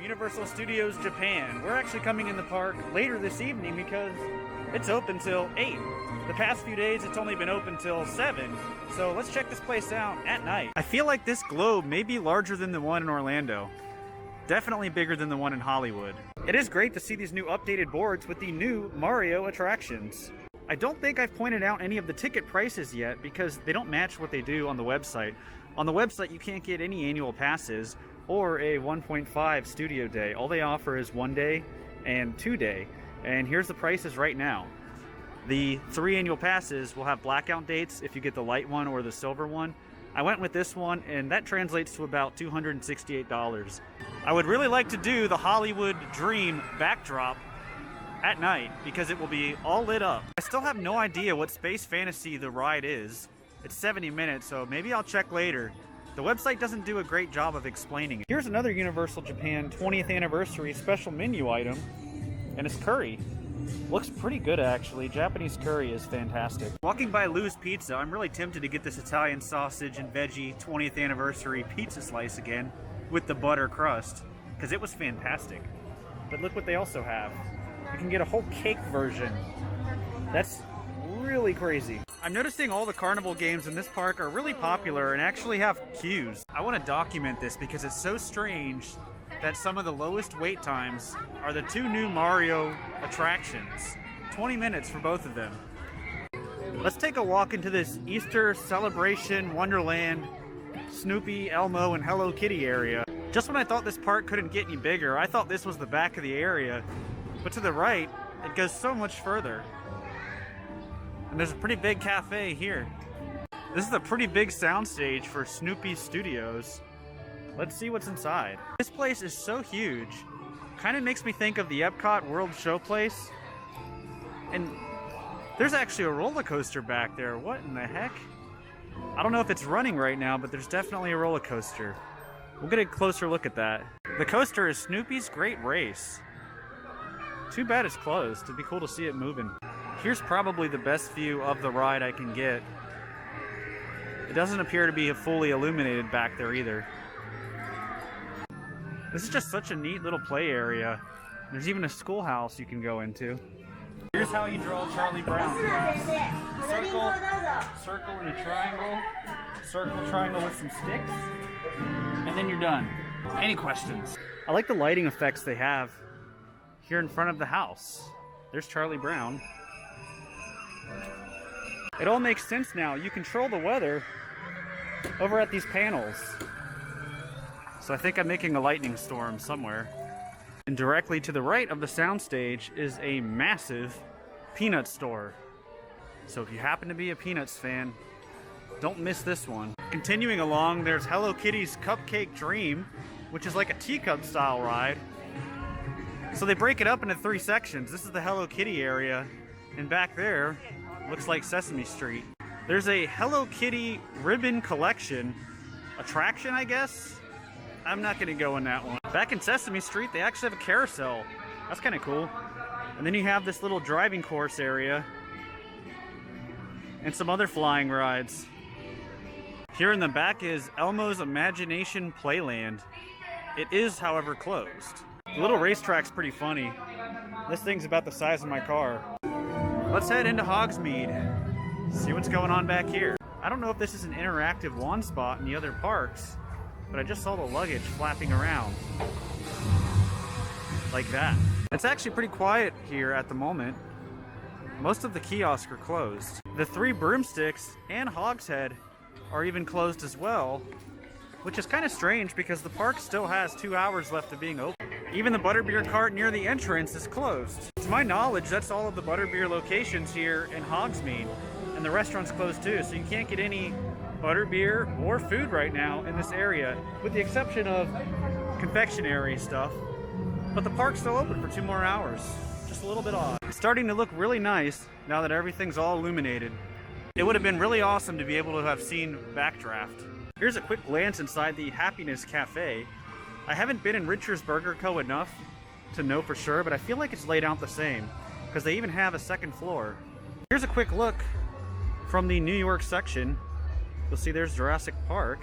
Universal Studios Japan. We're actually coming in the park later this evening because it's open till 8. The past few days it's only been open till 7, so let's check this place out at night. I feel like this globe may be larger than the one in Orlando. Definitely bigger than the one in Hollywood. It is great to see these new updated boards with the new Mario attractions. I don't think I've pointed out any of the ticket prices yet because they don't match what they do on the website. On the website, you can't get any annual passes or a 1.5 studio day. All they offer is 1 day and 2 day. And here's the prices right now. The 3 annual passes will have blackout dates if you get the light one or the silver one. I went with this one, and that translates to about $268. I would really like to do the Hollywood Dream backdrop at night because it will be all lit up. I still have no idea what Space Fantasy the ride is. It's 70 minutes, so maybe I'll check later. The website doesn't do a great job of explaining it. Here's another Universal Japan 20th anniversary special menu item, and it's curry. Looks pretty good actually. Japanese curry is fantastic. Walking by Lou's Pizza, I'm really tempted to get this Italian sausage and veggie 20th anniversary pizza slice again with the butter crust, because it was fantastic. But look what they also have. You can get a whole cake version. That's really crazy. I'm noticing all the carnival games in this park are really popular and actually have queues. I want to document this because it's so strange that some of the lowest wait times are the 2 new Mario attractions. 20 minutes for both of them. Let's take a walk into this Easter celebration Wonderland Snoopy, Elmo, and Hello Kitty area. Just when I thought this park couldn't get any bigger, I thought this was the back of the area. But to the right, it goes so much further. And there's a pretty big cafe here. This is a pretty big soundstage for Snoopy Studios. Let's see what's inside. This place is so huge. Kind of makes me think of the Epcot World Showplace. And there's actually a roller coaster back there. What in the heck? I don't know if it's running right now, but there's definitely a roller coaster. We'll get a closer look at that. The coaster is Snoopy's Great Race. Too bad it's closed. It'd be cool to see it moving. Here's probably the best view of the ride I can get. It doesn't appear to be fully illuminated back there either. This is just such a neat little play area. There's even a schoolhouse you can go into. Here's how you draw Charlie Brown. Circle, circle and a triangle. Circle, triangle with some sticks. And then you're done. Any questions? I like the lighting effects they have here in front of the house. There's Charlie Brown. It all makes sense now. You control the weather over at these panels. So I think I'm making a lightning storm somewhere. And directly to the right of the soundstage is a massive peanut store. So if you happen to be a Peanuts fan, don't miss this one. Continuing along, there's Hello Kitty's Cupcake Dream, which is like a teacup style ride. So they break it up into 3 sections. This is the Hello Kitty area, and back there looks like Sesame Street. There's a Hello Kitty ribbon collection attraction, I guess? I'm not gonna go in that one. Back in Sesame Street, they actually have a carousel. That's kind of cool. And then you have this little driving course area and some other flying rides. Here in the back is Elmo's Imagination Playland. It is, however, closed. The little racetrack's pretty funny. This thing's about the size of my car. Let's head into Hogsmeade. See what's going on back here. I don't know if this is an interactive wand spot in the other parks, but I just saw the luggage flapping around. Like that. It's actually pretty quiet here at the moment. Most of the kiosks are closed. The 3 broomsticks and Hogshead are even closed as well, which is kind of strange because the park still has 2 hours left of being open. Even the butterbeer cart near the entrance is closed. To my knowledge, that's all of the butterbeer locations here in Hogsmeade, and the restaurant's closed too, so you can't get any butterbeer or food right now in this area, with the exception of confectionery stuff. But the park's still open for 2 more hours. Just a little bit odd. It's starting to look really nice now that everything's all illuminated. It would have been really awesome to be able to have seen Backdraft. Here's a quick glance inside the Happiness Cafe. I haven't been in Richard's Burger Co. enough to know for sure, but I feel like it's laid out the same, because they even have a 2nd floor. Here's a quick look from the New York section. You'll see there's Jurassic Park.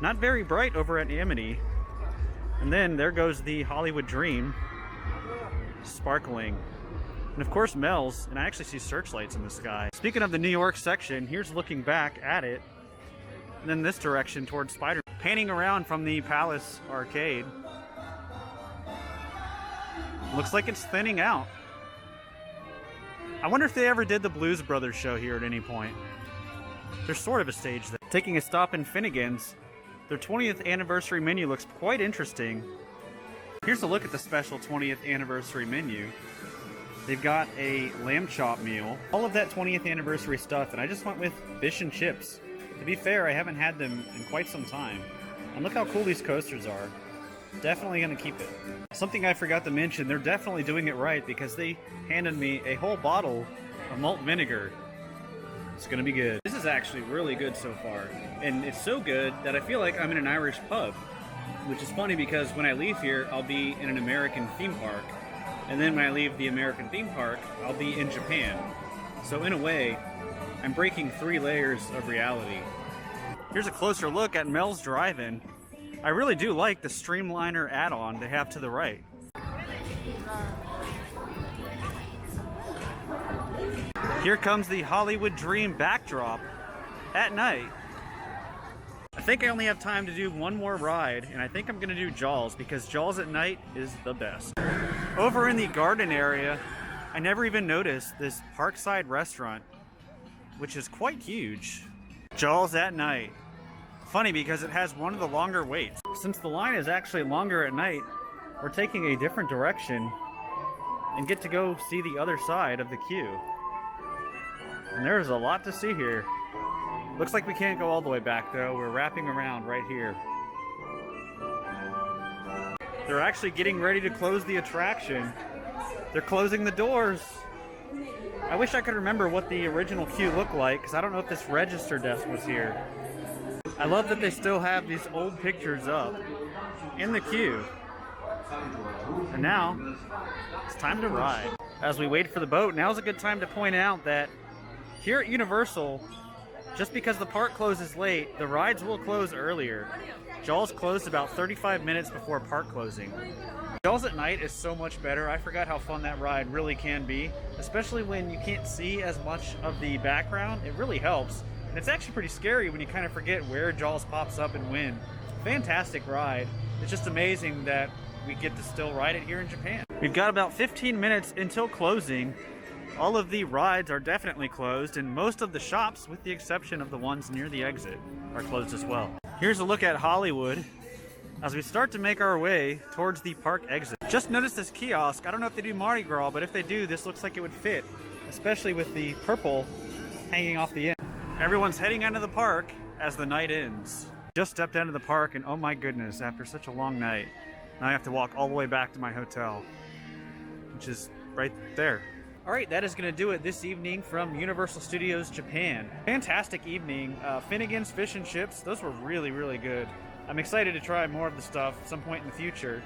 Not very bright over at Amity. And then there goes the Hollywood Dream, sparkling. And of course Mel's, and I actually see searchlights in the sky. Speaking of the New York section, here's looking back at it. And then this direction towards Spider. Panning around from the Palace Arcade. Looks like it's thinning out. I wonder if they ever did the Blues Brothers show here at any point. There's sort of a stage there. Taking a stop in Finnegan's, their 20th anniversary menu looks quite interesting. Here's a look at the special 20th anniversary menu. They've got a lamb chop meal, all of that 20th anniversary stuff, and I just went with fish and chips. To be fair, I haven't had them in quite some time. And look how cool these coasters are. Definitely gonna keep it. Something I forgot to mention, they're definitely doing it right because they handed me a whole bottle of malt vinegar. It's gonna be good. This is actually really good so far. And it's so good that I feel like I'm in an Irish pub. Which is funny because when I leave here, I'll be in an American theme park. And then when I leave the American theme park, I'll be in Japan. So in a way, I'm breaking 3 layers of reality. Here's a closer look at Mel's Drive-In. I really do like the Streamliner add-on they have to the right. Here comes the Hollywood Dream backdrop at night. I think I only have time to do one more ride, and I think I'm gonna do Jaws because Jaws at night is the best. Over in the garden area, I never even noticed this Parkside restaurant, which is quite huge. Jaws at night. Funny because it has one of the longer waits. Since the line is actually longer at night, we're taking a different direction and get to go see the other side of the queue. And there's a lot to see here. Looks like we can't go all the way back though. We're wrapping around right here. They're actually getting ready to close the attraction. They're closing the doors. I wish I could remember what the original queue looked like because I don't know if this register desk was here. I love that they still have these old pictures up in the queue. And now, it's time to ride. As we wait for the boat, now's a good time to point out that here at Universal, just because the park closes late, the rides will close earlier. Jaws closed about 35 minutes before park closing. Jaws at night is so much better. I forgot how fun that ride really can be, especially when you can't see as much of the background. It really helps. And it's actually pretty scary when you kind of forget where Jaws pops up and when. Fantastic ride. It's just amazing that we get to still ride it here in Japan. We've got about 15 minutes until closing. All of the rides are definitely closed, and most of the shops, with the exception of the ones near the exit, are closed as well. Here's a look at Hollywood as we start to make our way towards the park exit. Just noticed this kiosk. I don't know if they do Mardi Gras, but if they do, this looks like it would fit, especially with the purple hanging off the end. Everyone's heading out of the park as the night ends. Just stepped out of the park and oh my goodness, after such a long night, now I have to walk all the way back to my hotel, which is right there. Alright, that is going to do it this evening from Universal Studios Japan. Fantastic evening. Finnegan's Fish and Chips, those were really, really good. I'm excited to try more of the stuff at some point in the future.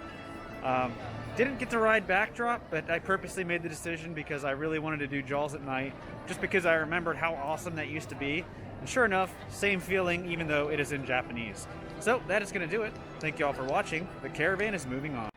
Didn't get to ride Backdrop, but I purposely made the decision because I really wanted to do Jaws at night, just because I remembered how awesome that used to be. And sure enough, same feeling even though it is in Japanese. So that is going to do it. Thank you all for watching. The caravan is moving on.